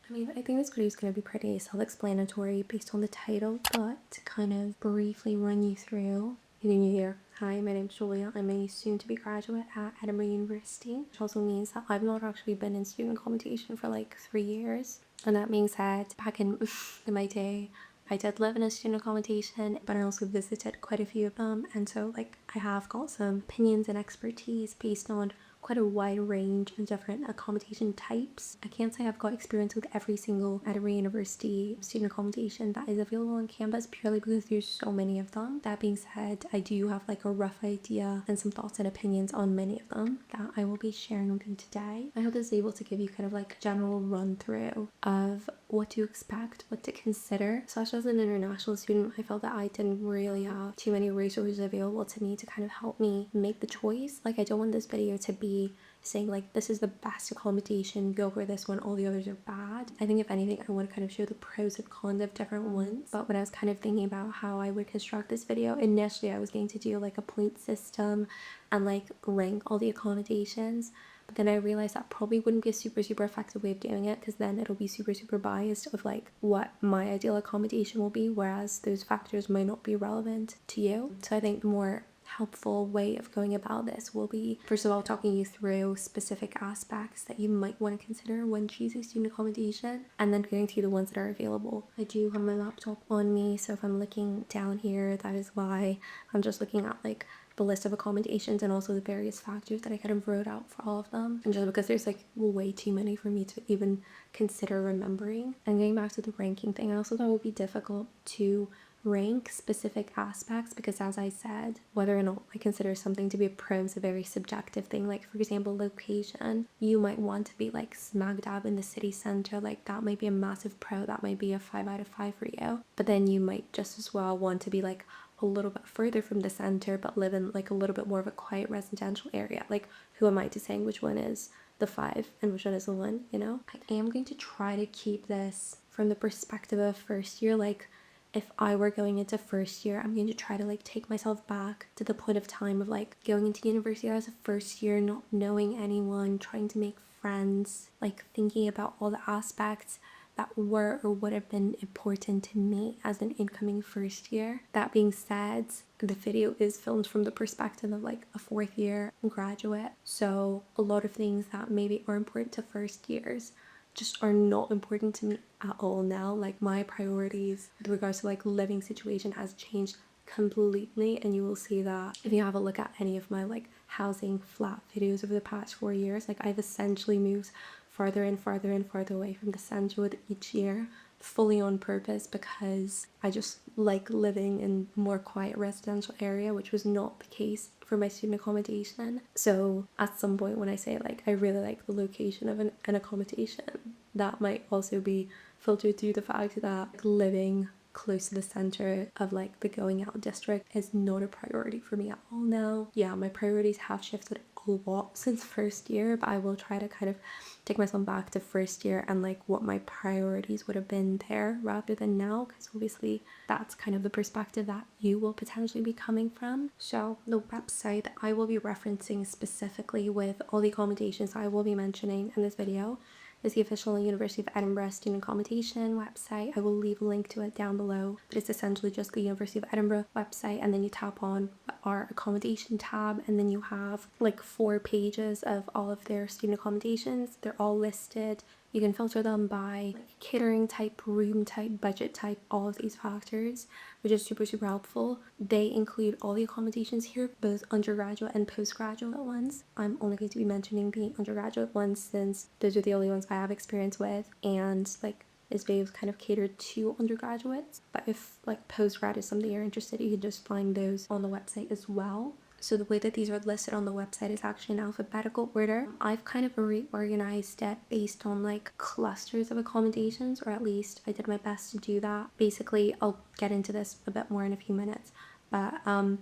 I mean, I think this video is going to be pretty self-explanatory based on the title, but to kind of briefly run you through. If you're new here, hi, my name's Julia. I'm a soon-to-be graduate at Edinburgh University, which also means that I've not actually been in student accommodation for like 3 years. And that being said, back in my day, I did live in a student accommodation, but I also visited quite a few of them, and so like I have got some opinions and expertise based on quite a wide range of different accommodation types. I can't say I've got experience with every single Edinburgh University student accommodation that is available on campus purely because there's so many of them. That being said, I do have like a rough idea and some thoughts and opinions on many of them that I will be sharing with you today. I hope this is able to give you kind of like a general run through of what to expect, what to consider. Especially as an international student, I felt that I didn't really have too many resources available to me to kind of help me make the choice. Like, I don't want this video to be saying like this is the best accommodation, go for this one, all the others are bad. I think if anything, I want to kind of show the pros and cons of different ones. But when I was kind of thinking about how I would construct this video, initially I was going to do like a point system and like rank all the accommodations. But then I realized that probably wouldn't be a super effective way of doing it, because then it'll be super biased of like what my ideal accommodation will be, whereas those factors might not be relevant to you. So I think the more helpful way of going about this will be, first of all, talking you through specific aspects that you might want to consider when choosing student accommodation, and then getting to the ones that are available. I do have my laptop on me, so if I'm looking down here, that is why. I'm just looking at like the list of accommodations and also the various factors that I kind of wrote out for all of them, and just because there's like way too many for me to even consider remembering. And getting back to the ranking thing, I also thought it would be difficult to rank specific aspects because, as I said, whether or not I consider something to be a pro is a very subjective thing. Like, for example, location, you might want to be like smack dab in the city center, like that might be a massive pro, that might be a 5 out of 5 for you. But then you might just as well want to be like a little bit further from the center but live in like a little bit more of a quiet residential area. Like, who am I to saying which one is the 5 and which one is the 1, you know? I am going to try to keep this from the perspective of first year. Like, if I were going into first year, I'm going to try to like take myself back to the point of time of like going into university as a first year, not knowing anyone, trying to make friends, like thinking about all the aspects that were or would have been important to me as an incoming first year. That being said, the video is filmed from the perspective of like a 4th year graduate, so a lot of things that maybe are important to first years just are not important to me at all now. Like, my priorities with regards to like living situation has changed completely, and you will see that if you have a look at any of my like housing flat videos over the past 4 years. Like, I've essentially moved farther and farther away from the centre with each year, fully on purpose, because I just like living in more quiet residential area, which was not the case for my student accommodation. So at some point when I say like I really like the location of an accommodation, that might also be filtered through the fact that living close to the center of like the going out district is not a priority for me at all now. Yeah, my priorities have shifted a lot since first year, but I will try to kind of take myself back to first year and like what my priorities would have been there rather than now, because obviously that's kind of the perspective that you will potentially be coming from. So the website that I will be referencing specifically with all the accommodations I will be mentioning in this video is the official University of Edinburgh student accommodation website. I will leave a link to it down below, but it's essentially just the University of Edinburgh website, and then you tap on our accommodation tab, and then you have like 4 pages of all of their student accommodations. They're all listed. You can filter them by like catering type, room type, budget type, all of these factors, which is super helpful. They include all the accommodations here, both undergraduate and postgraduate ones. I'm only going to be mentioning the undergraduate ones since those are the only ones I have experience with, and like this video is kind of catered to undergraduates. But if like postgrad is something you're interested in, you can just find those on the website as well. So the way that these are listed on the website is actually in alphabetical order. I've kind of reorganized it based on like clusters of accommodations, or at least I did my best to do that. Basically, I'll get into this a bit more in a few minutes, but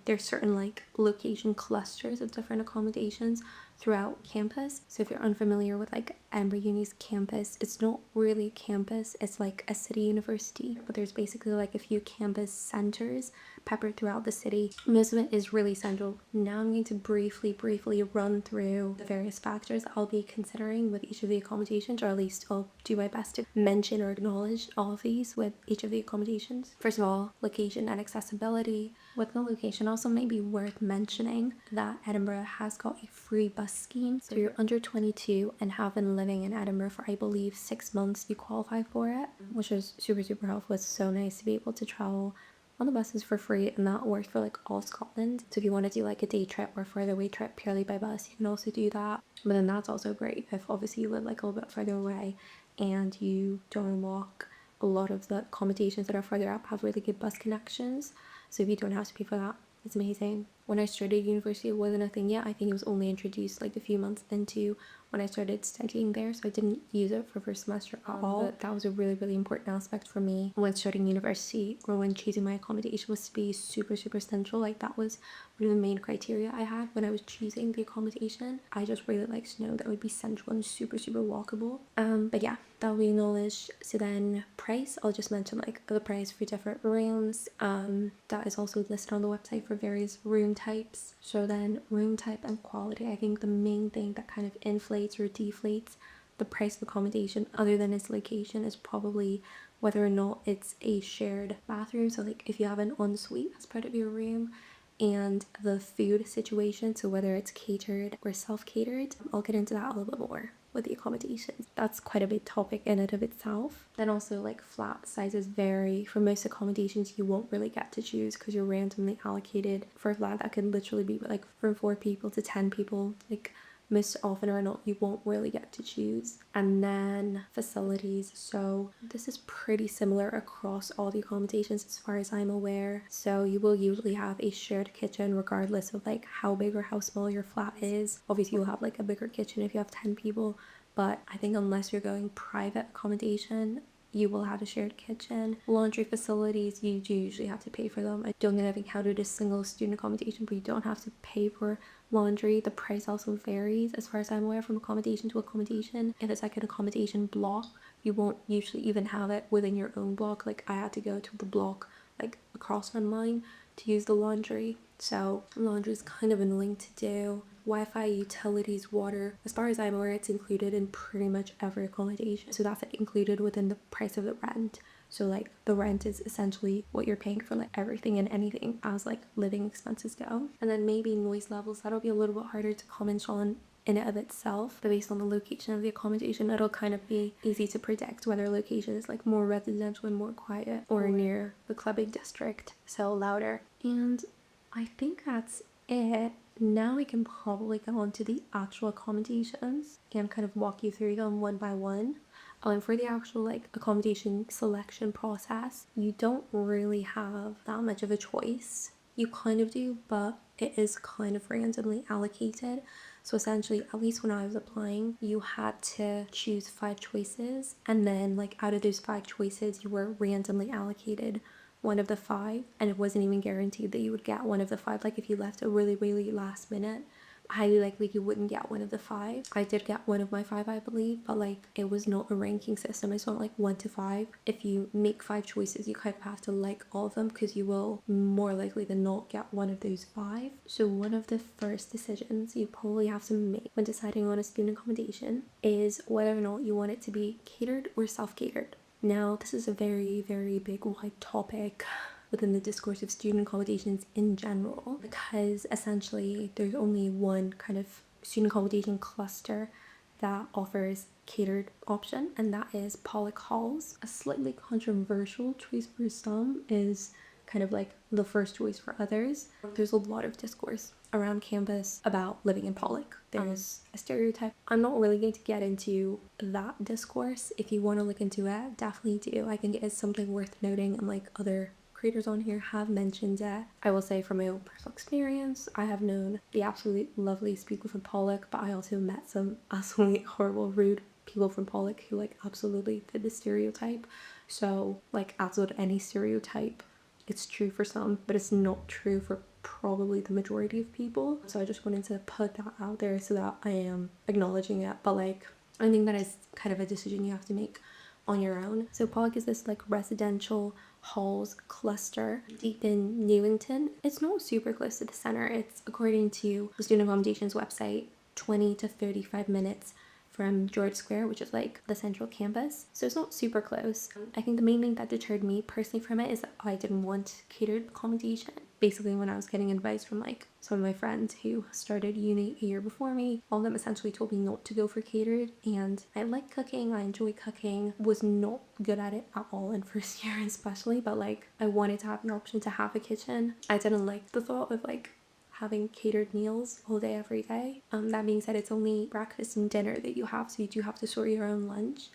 there's certain like location clusters of different accommodations throughout campus. So if you're unfamiliar with like Edinburgh Uni's campus. It's not really a campus, it's like a city university, but there's basically like a few campus centres peppered throughout the city. Most of it is really central. Now I'm going to briefly run through the various factors I'll be considering with each of the accommodations, or at least I'll do my best to mention or acknowledge all of these with each of the accommodations. First of all, location and accessibility. With the location, also maybe worth mentioning that Edinburgh has got a free bus scheme. So if you're under 22 and have been living in Edinburgh for I believe 6 months, you qualify for it, which is super helpful. It's so nice to be able to travel on the buses for free, and that works for like all Scotland. So if you want to do like a day trip or further away trip purely by bus, you can also do that. But then that's also great if obviously you live like a little bit further away and you don't walk. A lot of the accommodations that are further up have really good bus connections, so if you don't have to pay for that, it's amazing. When I started university, it wasn't a thing yet. I think it was only introduced like a few months into when I started studying there, so I didn't use it for first semester at all. But that was a really important aspect for me when starting university, or when choosing my accommodation, was to be super central. Like that was one of the main criteria I had when I was choosing the accommodation. I just really liked to know that it would be central and super walkable. But yeah, that will be acknowledged. So then price, I'll just mention like the price for different rooms. That is also listed on the website for various room types. So then room type and quality, I think the main thing that kind of inflates or deflates the price of accommodation, other than its location, is probably whether or not it's a shared bathroom. So like if you have an ensuite as part of your room, and the food situation, so whether it's catered or self-catered. I'll get into that a little bit more with the accommodations. That's quite a big topic in and of itself. Then also like flat sizes vary. For most accommodations you won't really get to choose because you're randomly allocated. For a flat that could literally be like from 4 people to 10 people, like most often or not you won't really get to choose. And then facilities, so this is pretty similar across all the accommodations as far as I'm aware. So you will usually have a shared kitchen regardless of like how big or how small your flat is. Obviously you'll have like a bigger kitchen if you have 10 people, but I think unless you're going private accommodation, you will have a shared kitchen. Laundry facilities, you do usually have to pay for them. I don't think I've encountered a single student accommodation where you don't have to pay for laundry. The price also varies as far as I'm aware from accommodation to accommodation. If it's like an accommodation block, you won't usually even have it within your own block. Like I had to go to the block like across from mine to use the laundry. So laundry is kind of annoying to do. Wi-Fi, utilities, water, as far as I'm aware, it's included in pretty much every accommodation. So that's like included within the price of the rent. So like the rent is essentially what you're paying for like everything and anything as like living expenses go. And then maybe noise levels, that'll be a little bit harder to comment on in and of itself, but based on the location of the accommodation, it'll kind of be easy to predict whether a location is like more residential and more quiet, or near the clubbing district, so louder. And I think that's it. Now we can probably go on to the actual accommodations and kind of walk you through them one by one. And for the actual like accommodation selection process, you don't really have that much of a choice. You kind of do, but it is kind of randomly allocated. So essentially, at least when I was applying, you had to choose 5 choices, and then like out of those 5 choices, you were randomly allocated one of the 5, and it wasn't even guaranteed that you would get one of the 5. Like if you left a really last minute, highly likely you wouldn't get one of the 5. I did get one of my 5, I believe, but like it was not a ranking system. It's not like 1 to 5. If you make 5 choices, you kind of have to like all of them, because you will more likely than not get one of those 5. So one of the first decisions you probably have to make when deciding on a student accommodation is whether or not you want it to be catered or self-catered. Now this is a very big wide topic within the discourse of student accommodations in general, because essentially there's only one kind of student accommodation cluster that offers catered option, and that is Pollock halls. A slightly controversial choice for some is kind of like the first choice for others. There's a lot of discourse around campus about living in Pollock. There's a stereotype. I'm not really going to get into that discourse. If you want to look into it, definitely do. I think it is something worth noting, and like other creators on here have mentioned it. I will say from my own personal experience, I have known the absolutely lovely people from Pollock, but I also met some absolutely horrible, rude people from Pollock who like absolutely fit the stereotype. So like, as with any stereotype, it's true for some, but it's not true for probably the majority of people. So I just wanted to put that out there so that I am acknowledging it. But like, I think that is kind of a decision you have to make on your own. So Pollock is this like residential halls cluster deep in Newington. It's not super close to the center. It's, according to the student accommodations website, 20 to 35 minutes from George Square, which is like the central campus. So it's not super close. I think the main thing that deterred me personally from it is that I didn't want catered accommodation. Basically, when I was getting advice from like some of my friends who started uni a year before me, all of them essentially told me not to go for catered. And I like cooking, I enjoy cooking, was not good at it at all in first year especially, but like I wanted to have the option to have a kitchen. I didn't like the thought of like having catered meals all day every day. That being said, it's only breakfast and dinner that you have, so you do have to sort your own lunch.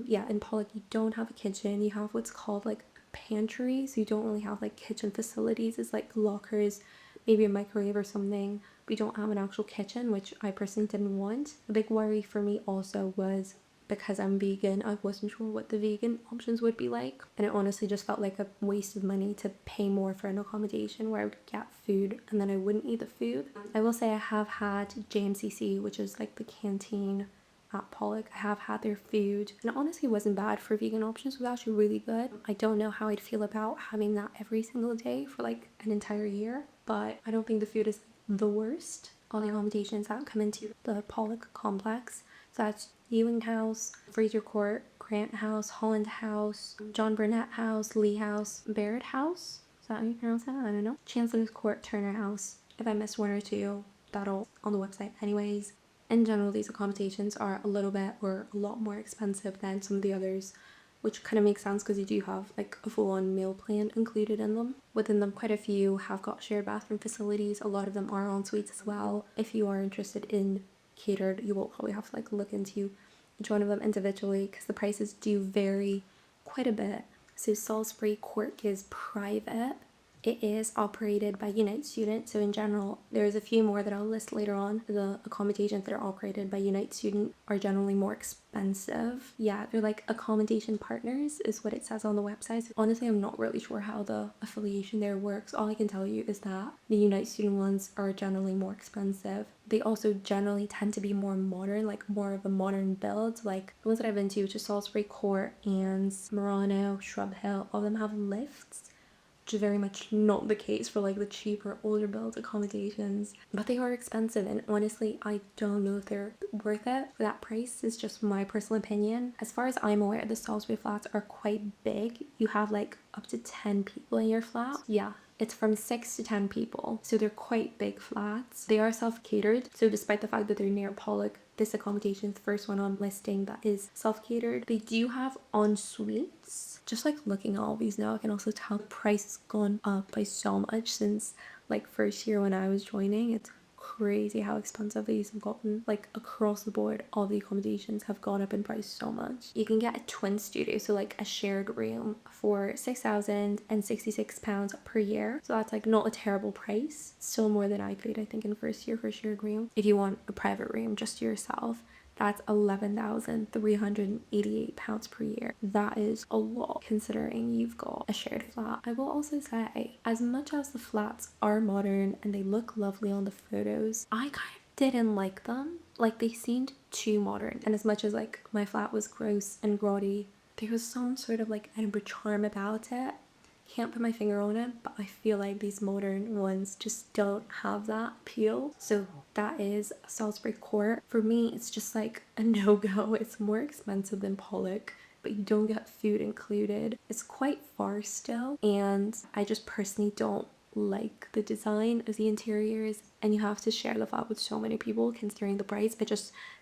Yeah, in Pollock you don't have a kitchen. You have what's called like a pantry, so you don't really have like kitchen facilities. It's like lockers, maybe a microwave or something. We don't have an actual kitchen, which I personally didn't want. A big worry for me also was, because I'm vegan, I wasn't sure what the vegan options would be like. And it honestly just felt like a waste of money to pay more for an accommodation where I would get food and then I wouldn't eat the food. I will say I have had JMCC, which is like the canteen at Pollock. I have had their food and it honestly wasn't bad for vegan options. It was actually really good. I don't know how I'd feel about having that every single day for like an entire year, but I don't think the food is the worst. All the accommodations that come into the Pollock complex, so that's Ewing House, Fraser Court, Grant House, Holland House, John Burnett House, Lee House, Baird House. Is that how you pronounce that? I don't know. Chancellors Court, Turner House. If I missed one or two, that'll on the website anyways. In general, these accommodations are a little bit or a lot more expensive than some of the others, which kind of makes sense because you do have like a full-on meal plan included in them. Within them, quite a few have got shared bathroom facilities. A lot of them are en suites as well. If you are interested in catered, you will probably have to like look into each one of them individually because the prices do vary quite a bit. So Salisbury Court is private. It is operated by Unite Student, so in general there's a few more that I'll list later on. The accommodations that are operated by Unite Student are generally more expensive. Yeah, they're like accommodation partners is what it says on the website. So honestly, I'm not really sure how the affiliation there works. All I can tell you is that the Unite Student ones are generally more expensive. They also generally tend to be more modern, like more of a modern build. Like the ones that I've been to, which is Salisbury Court, Annexe, Murano, Shrubhill, all of them have lifts, which is very much not the case for like the cheaper older build accommodations, but they are expensive and honestly I don't know if they're worth it for that price. Is just my personal opinion. As far as I'm aware, the Salisbury flats are quite big. You have like up to 10 people in your flat. Yeah, it's from 6 to 10 people, so they're quite big flats. They are self-catered, so despite the fact that they're near Pollock, this accommodation is the first one on listing that is self-catered. They do have en suites. Just like looking at all these now, I can also tell the price has gone up by so much since like first year when I was joining. It's crazy how expensive these have gotten. Like across the board, all the accommodations have gone up in price so much. You can get a twin studio, so like a shared room, for £6,066 per year. So that's like not a terrible price. Still more than I paid I think in first year for a shared room. If you want a private room just to yourself, that's £11,388 per year. That is a lot considering you've got a shared flat. I will also say, as much as the flats are modern and they look lovely on the photos, I kind of didn't like them. Like they seemed too modern, and as much as like my flat was gross and grotty, there was some sort of like Edinburgh charm about it. Can't put my finger on it, but I feel like these modern ones just don't have that appeal. So that is Salisbury Court. For me, it's just like a no-go. It's more expensive than Pollock, but you don't get food included. It's quite far still, and I just personally don't like the design of the interiors, and you have to share the flat with so many people considering the price.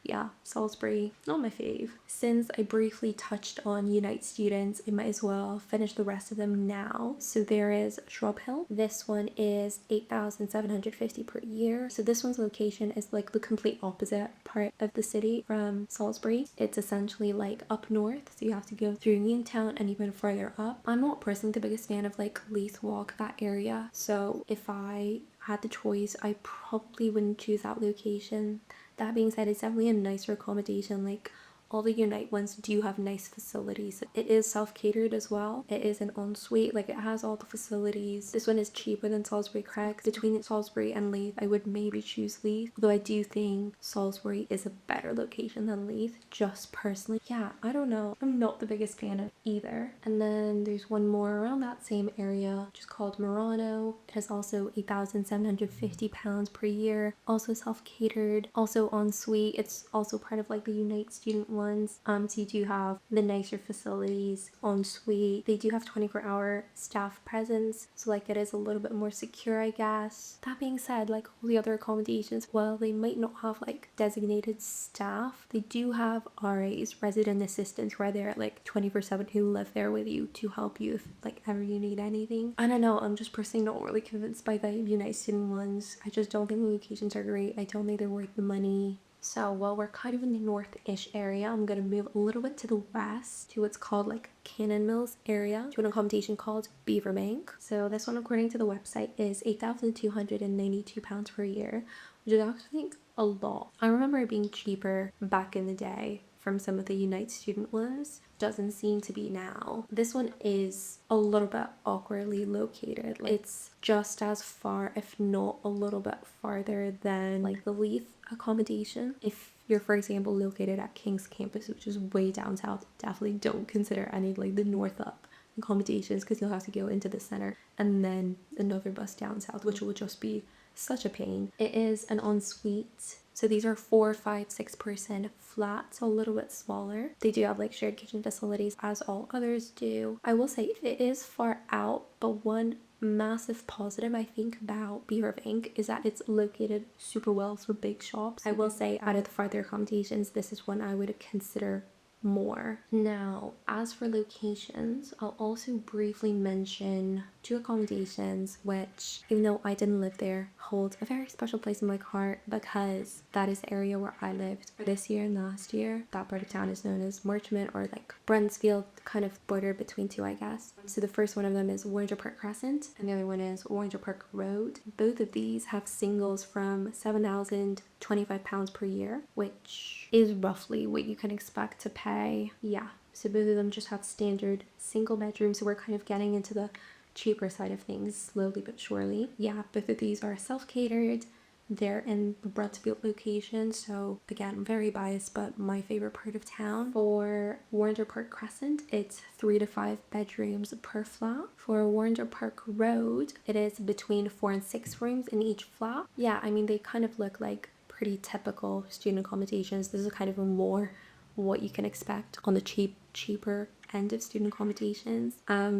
Yeah, Salisbury, not my fave. Since I briefly touched on Unite students, I might as well finish the rest of them now. So there is Shrubhill. This one is $8,750 per year. So this one's location is like the complete opposite part of the city from Salisbury. It's essentially like up north, so you have to go through Newington and even further up. I'm not personally the biggest fan of like Leith Walk, that area, so if I had the choice, I probably wouldn't choose that location. That being said, it's definitely a nicer accommodation. Like all the Unite ones do have nice facilities. It is self-catered as well. It is an ensuite, like it has all the facilities. This one is cheaper than Salisbury Craig. Between Salisbury and Leith, I would maybe choose Leith, though I do think Salisbury is a better location than Leith, just personally. Yeah, I don't know. I'm not the biggest fan of either. And then there's one more around that same area, which is called Murano. It has also £8,750 per year, also self-catered, also ensuite. It's also part of like the Unite student ones. So you do have the nicer facilities, ensuite. They do have 24-hour staff presence, so like it is a little bit more secure, I guess. That being said, like all the other accommodations, while they might not have like designated staff, they do have RAs, resident assistants, who are there at like 24/7, who live there with you to help you if like ever you need anything. I don't know, I'm just personally not really convinced by the United student ones. I just don't think the locations are great. I don't think they're worth the money. So while we're kind of in the north-ish area, I'm going to move a little bit to the west to what's called like Cannon Mills area, to an accommodation called Beaverbank. So this one, according to the website, is £8,292 per year, which is actually a lot. I remember it being cheaper back in the day from some of the Unite student ones. Doesn't seem to be now. This one is a little bit awkwardly located. It's just as far, if not a little bit farther than like the Leith accommodation. If you're, for example, located at King's campus, which is way down south, definitely don't consider any like the north up accommodations, because you'll have to go into the center and then another bus down south, which will just be such a pain. It is an ensuite, so these are 4, 5, 6% flat, so a little bit smaller. They do have like shared kitchen facilities, as all others do. I will say it is far out, but one massive positive I think about Beaverbank is that it's located super well for big shops. I will say out of the farther accommodations, this is one I would consider more. Now, as for locations, I'll also briefly mention 2 accommodations which, even though I didn't live there, hold a very special place in my heart, because that is the area where I lived for this year and last year. That part of town is known as Marchmont, or like Brunsfield, kind of bordered between 2, I guess. So the first one of them is Warrender Park Crescent, and the other one is Warrender Park Road. Both of these have singles from £7,025 per year, which is roughly what you can expect to pay. Yeah, so both of them just have standard single bedrooms, so we're kind of getting into the cheaper side of things slowly but surely. Yeah, both of these are self-catered. They're in the Brunsfield location, so again, very biased, but my favorite part of town. For Warrender Park Crescent, it's 3 to 5 bedrooms per flat. For Warrender Park Road, it is between 4 and 6 rooms in each flat. Yeah, I mean, they kind of look like pretty typical student accommodations. This is kind of more what you can expect on the cheaper end of student accommodations.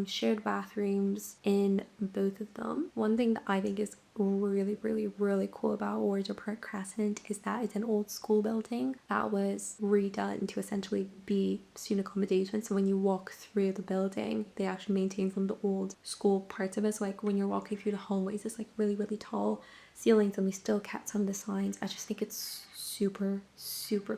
Shared bathrooms in both of them. One thing that I think is really cool about Warrender Park Crescent is that it's an old school building that was redone to essentially be student accommodation. So when you walk through the building, they actually maintain some of the old school parts of it. So like when you're walking through the hallways, it's like really tall ceilings, and we still kept some of the signs. I just think it's super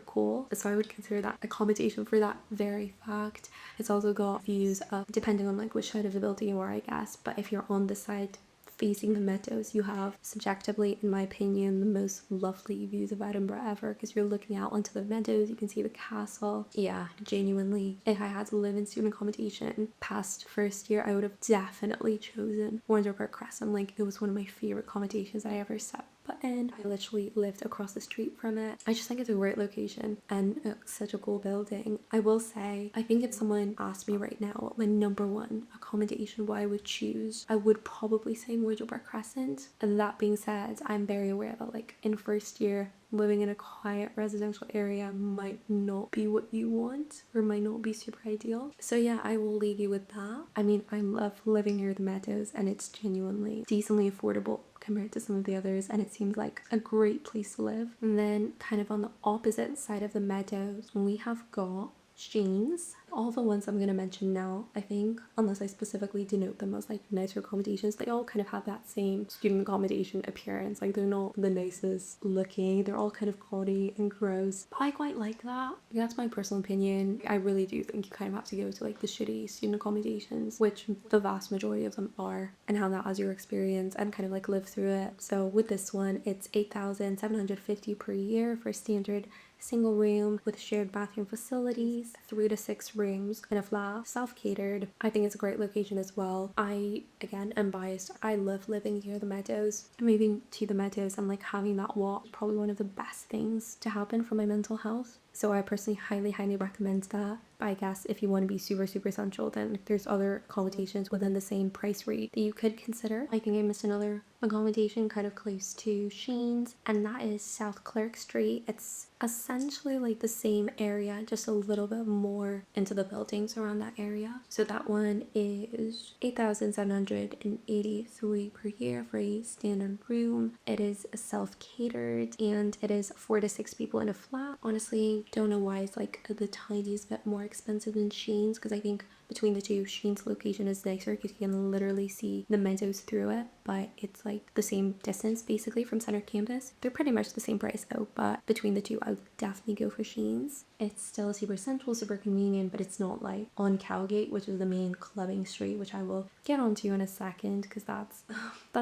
cool. So I would consider that accommodation for that very fact. It's also got views of, depending on like which side of the building you are, I guess, but if you're on the side facing the meadows, you have, subjectively in my opinion, the most lovely views of Edinburgh ever, because you're looking out onto the meadows, you can see the castle. Yeah, genuinely, if I had to live in student accommodation past first year, I would have definitely chosen Warrender Park Crescent. Like, it was one of my favorite accommodations I ever set foot in. I literally lived across the street from it. I just think it's a great location and such a cool building. I will say, I think if someone asked me right now what my #1 accommodation what I would choose, I would probably say Warrender Park Crescent. And that being said, I'm very aware that like in first year, living in a quiet residential area might not be what you want, or might not be super ideal. So yeah, I will leave you with that. I mean, I love living near the meadows, and it's genuinely decently affordable compared to some of the others, and it seems like a great place to live. And then kind of on the opposite side of the meadows, we have got Sciennes. All the ones I'm going to mention now, I think, unless I specifically denote them as like nicer accommodations, they all kind of have that same student accommodation appearance. Like, they're not the nicest looking, they're all kind of gaudy and gross, but I quite like that. That's my personal opinion. I really do think you kind of have to go to like the shitty student accommodations, which the vast majority of them are, and have that as your experience and kind of like live through it. So with this one, it's £8,750 per year for standard single room with shared bathroom facilities, 3 to 6 rooms in a flat, self-catered. I think it's a great location as well. I, again, am biased. I love living near the meadows. Moving to the meadows and like having that walk is probably one of the best things to happen for my mental health. So I personally highly recommend that. But I guess if you want to be super essential, then there's other accommodations within the same price rate that you could consider. I think I missed another accommodation kind of close to Sciennes, and that is South Clerk Street. It's essentially like the same area, just a little bit more into the buildings around that area. So that one is 8,783 per year for a standard room. It is self-catered and it is 4 to 6 people in a flat. Honestly, don't know why it's like the tiniest bit more expensive than Sciennes, because I think between the two, Sciennes location is nicer because you can literally see the meadows through it, but it's like the same distance basically from center campus. They're pretty much the same price though, but between the two I would definitely go for Sciennes. It's still super central, super convenient, but it's not like on Cowgate, which is the main clubbing street, which I will get onto in a second because that's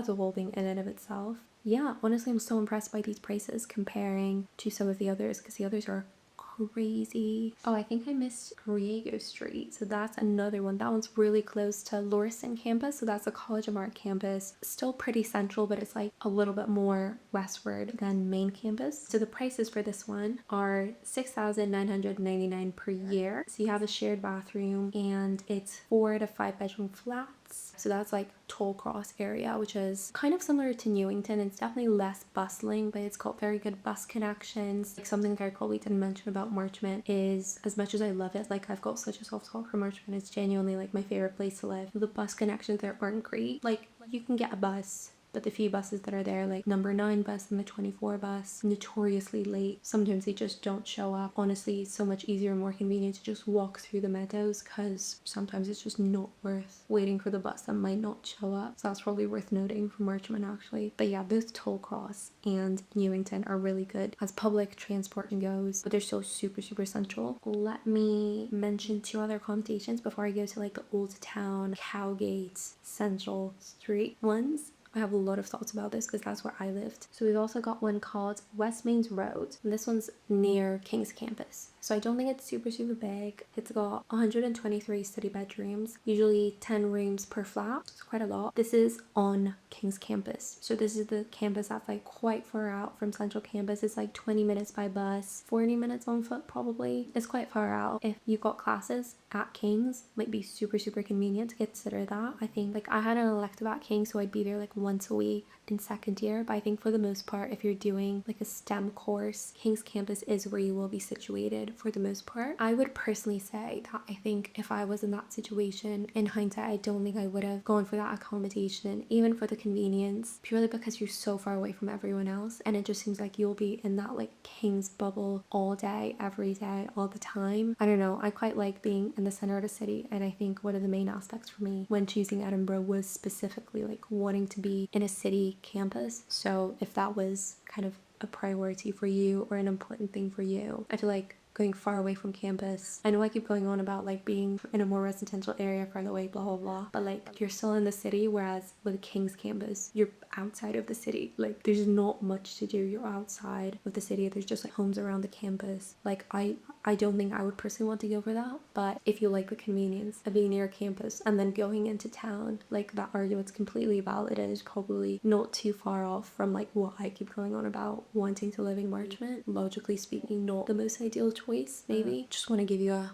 a whole thing in and of itself. Yeah, honestly I'm so impressed by these prices comparing to some of the others, because the others are crazy. Oh, I think I missed Riego Street, so that's another one. That one's really close to Robertson campus, so that's a College of Art campus. Still pretty central, but it's like a little bit more westward than main campus. So the prices for this one are 6,999 per year. So you have a shared bathroom and it's 4 to 5 bedroom flats. So that's like Tollcross area, which is kind of similar to Newington. It's definitely less bustling, but it's got very good bus connections. Like something I probably didn't mention about Marchmont is, as much as I love it, like I've got such a soft spot for Marchmont, it's genuinely like my favorite place to live. The bus connections there aren't great. Like you can get a bus, but the few buses that are there, like number 9 bus and the 24 bus, notoriously late. Sometimes they just don't show up. Honestly, it's so much easier and more convenient to just walk through the meadows, because sometimes it's just not worth waiting for the bus that might not show up. So that's probably worth noting for Marchmont actually. But yeah, both Tollcross and Newington are really good as public transport goes, but they're still super central. Let me mention 2 other accommodations before I go to like the Old Town, Cowgate, Central Street ones. I have a lot of thoughts about this because that's where I lived. So we've also got one called West Mains Road, and this one's near King's Campus. So I don't think it's super big. It's got 123 study bedrooms, usually 10 rooms per flat. It's quite a lot. This is on King's Campus. So this is the campus that's like quite far out from Central Campus. It's like 20 minutes by bus, 40 minutes on foot probably. It's quite far out. If you got classes at King's, might be super convenient to consider that. I think like I had an elective at King's, so I'd be there like once a week in second year, but I think for the most part, if you're doing like a STEM course, King's Campus is where you will be situated for the most part. I would personally say that I think if I was in that situation, in hindsight, I don't think I would have gone for that accommodation, even for the convenience, purely because you're so far away from everyone else, and it just seems like you'll be in that like King's bubble all day, every day, all the time. I don't know, I quite like being in the center of the city, and I think one of the main aspects for me when choosing Edinburgh was specifically like wanting to be in a city campus. So if that was kind of a priority for you or an important thing for you, I feel like going far away from campus. I know I keep going on about like being in a more residential area far away, blah blah blah, but like you're still in the city, whereas with King's Campus you're outside of the city. Like there's not much to do. You're outside of the city. There's just like homes around the campus. Like I don't think I would personally want to go for that, but if you like the convenience of being near campus and then going into town, like that argument's completely valid and is probably not too far off from like what I keep going on about wanting to live in Marchmont. Logically speaking, not the most ideal choice, maybe. Just want to give you a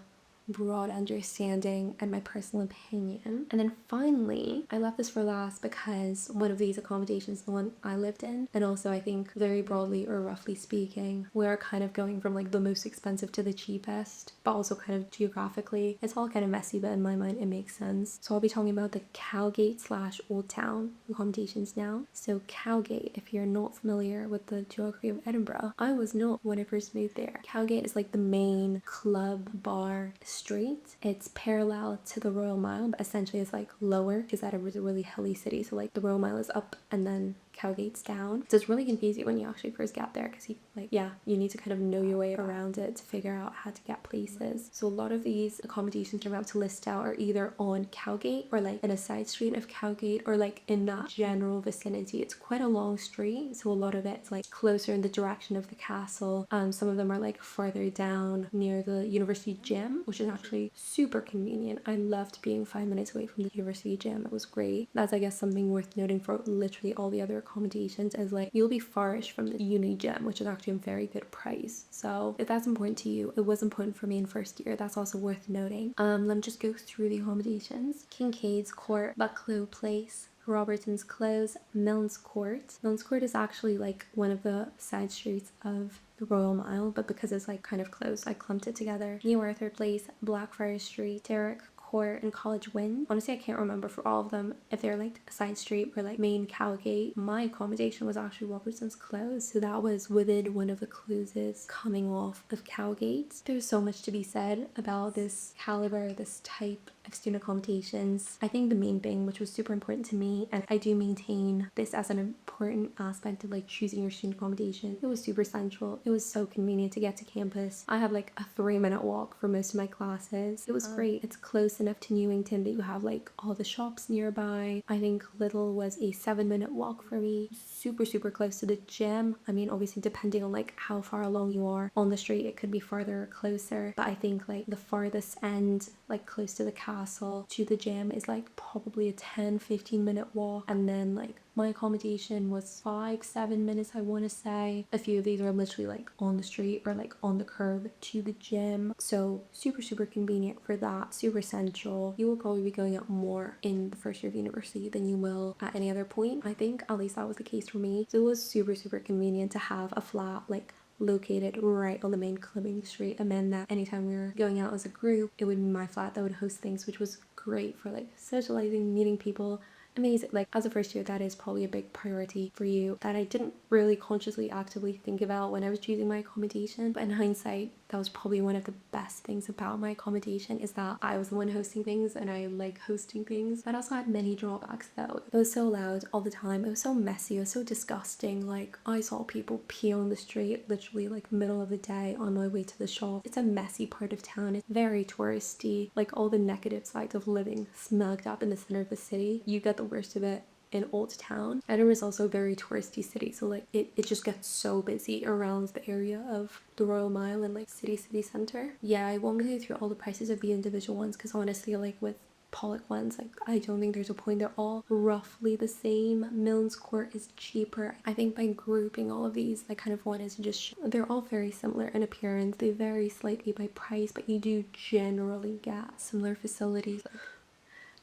broad understanding and my personal opinion. And then finally, I left this for last because one of these accommodations is the one I lived in, and also I think very broadly or roughly speaking, we're kind of going from like the most expensive to the cheapest, but also kind of geographically it's all kind of messy, but in my mind it makes sense. So I'll be talking about the Cowgate / Old Town accommodations now. So Cowgate, if you're not familiar with the geography of Edinburgh, I was not when I first moved there. Cowgate is like the main club bar street. It's parallel to the Royal Mile, but essentially it's like lower because Edinburgh is a really hilly city, so like the Royal Mile is up and then Cowgate's down. So it's really confusing when you actually first get there because you need to kind of know your way around it to figure out how to get places. So a lot of these accommodations I'm about to list out are either on Cowgate or like in a side street of Cowgate or like in that general vicinity. It's quite a long street, so a lot of it's like closer in the direction of the castle. Some of them are like farther down near the university gym, which is actually super convenient. I loved being 5 minutes away from the university gym. It was great. That's, I guess, something worth noting for literally all the other accommodations, is like you'll be farish from the uni gym, which is actually a very good price. So if that's important to you, it was important for me in first year. That's also worth noting. Let me just go through the accommodations. Kincaid's Court, Buccleuch Place, Robertson's Close, Mylne's Court. Mylne's Court is actually like one of the side streets of the Royal Mile, but because it's like kind of close, I clumped it together. New Arthur Place, Blackfriars Street, Darroch Court, and College Wynd. Honestly, I can't remember for all of them if they're like a side street or like main Cowgate. My accommodation was actually Robertson's Close, so that was within one of the closes coming off of Cowgate. There's so much to be said about this caliber, this type of student accommodations. I think the main thing, which was super important to me, and I do maintain this as an important aspect of like choosing your student accommodation, it was super central. It was so convenient to get to campus. I have like a 3-minute walk for most of my classes. It was great. It's close enough to Newington that you have like all the shops nearby. I think Little was a 7-minute walk for me. Super close to the gym. I mean, obviously depending on like how far along you are on the street, it could be farther or closer, but I think like the farthest end, like close to the castle to the gym, is like probably a 10-15 minute walk. And then like my accommodation was 5-7 minutes, I want to say. A few of these are literally like on the street or like on the curb to the gym, so super convenient for that. Super central. You will probably be going out more in the first year of university than you will at any other point. I think at least that was the case for me. So it was super convenient to have a flat like located right on the main clubbing street, and then that anytime we were going out as a group, it would be my flat that would host things, which was great for like socializing, meeting people. Amazing. Like as a first year, that is probably a big priority for you that I didn't really consciously actively think about when I was choosing my accommodation, but in hindsight, that was probably one of the best things about my accommodation, is that I was the one hosting things and I like hosting things. That also had many drawbacks though. It was so loud all the time. It was so messy. It was so disgusting. Like I saw people pee on the street literally like middle of the day on my way to the shop. It's a messy part of town. It's very touristy. Like all the negative sides of living smugged up in the center of the city. You get the worst of it in Old Town. Edinburgh is also a very touristy city, so like it just gets so busy around the area of the Royal Mile and like city centre. Yeah, I won't go through all the prices of the individual ones because honestly, like with Pollock ones, like I don't think there's a point. They're all roughly the same. Mylne's Court is cheaper. I think by grouping all of these, I kind of wanted to just they're all very similar in appearance. They vary slightly by price, but you do generally get similar facilities. Like,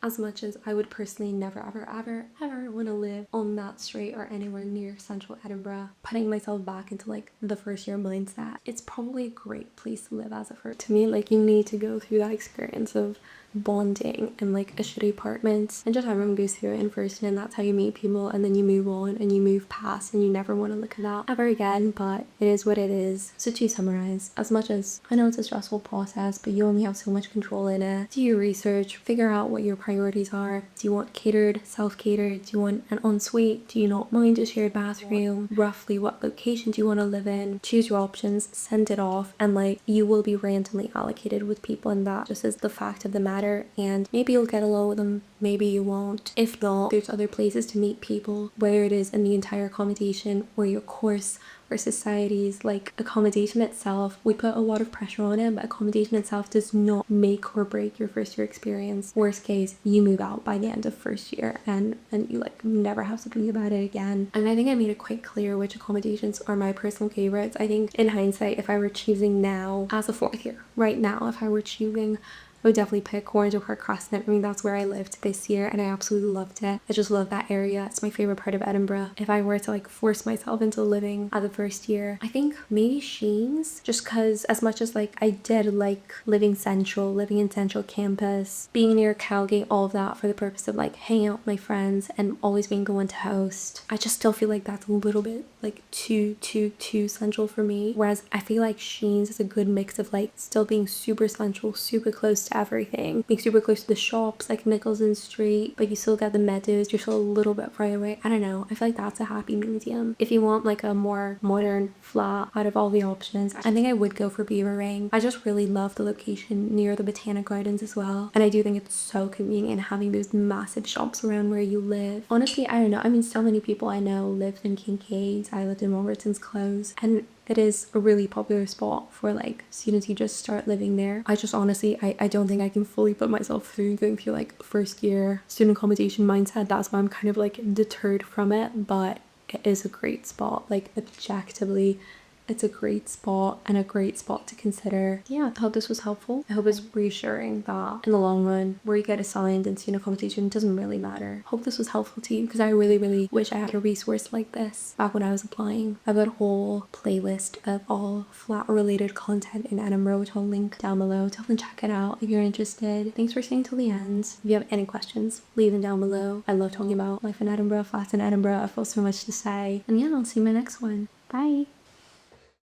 as much as I would personally never ever want to live on that street or anywhere near central Edinburgh, putting myself back into like the first year mindset, it's probably a great place to live as a first. To me, like you need to go through that experience of bonding in like a shitty apartment, and just everyone goes through it in person, and that's how you meet people, and then you move on and you move past and you never want to look at that ever again. But it is what it is. So to summarize, as much as I know it's a stressful process, but you only have so much control in it. Do your research, figure out what your priorities are. Do you want catered, self-catered? Do you want an ensuite? Do you not mind a shared bathroom? Roughly what location do you want to live in? Choose your options, send it off, and like you will be randomly allocated with people, and that just is the fact of the matter. And maybe you'll get along with them, maybe you won't. If not, there's other places to meet people, whether it is in the entire accommodation or your course or societies. Like accommodation itself, we put a lot of pressure on it, but accommodation itself does not make or break your first year experience. Worst case, you move out by the end of first year and you like never have to think about it again. And I think I made it quite clear which accommodations are my personal favorites. I think in hindsight, if I were choosing now as a fourth year, right now, if I were choosing, I would definitely pick Warrender or Crescent. I mean, that's where I lived this year and I absolutely loved it. I just love that area. It's my favorite part of Edinburgh. If I were to like force myself into living at the first year, I think maybe Sciennes, just because as much as like I did like living in central campus, being near Cowgate, all of that for the purpose of like hanging out with my friends and always being the one to host, I just still feel like that's a little bit like too central for me, whereas I feel like Sciennes is a good mix of like still being super central, super close to everything, being super close to the shops like Nicolson Street, but you still got the meadows, you're still a little bit far away. I don't know, I feel like that's a happy medium. If you want like a more modern flat out of all the options, I think I would go for Beaverbank. I just really love the location near the Botanic Gardens as well, and I do think it's so convenient having those massive shops around where you live. Honestly, I don't know, I mean, so many people I know lived in Kincaid, I lived in Robertson's Close, and it is a really popular spot for like students who just start living there. I just honestly, I don't think I can fully put myself through going through like first year student accommodation mindset. That's why I'm kind of like deterred from it, but it is a great spot. Like objectively, it's a great spot and a great spot to consider. Yeah, I hope this was helpful. I hope it's reassuring that in the long run, where you get assigned in student accommodation doesn't really matter. Hope this was helpful to you, because I really wish I had a resource like this back when I was applying. I've got a whole playlist of all flat related content in Edinburgh, which I'll link down below. Definitely check it out if you're interested. Thanks for staying till the end. If you have any questions, leave them down below. I love talking about life in Edinburgh, flats in Edinburgh. I've got so much to say. And yeah, I'll see you in my next one. Bye.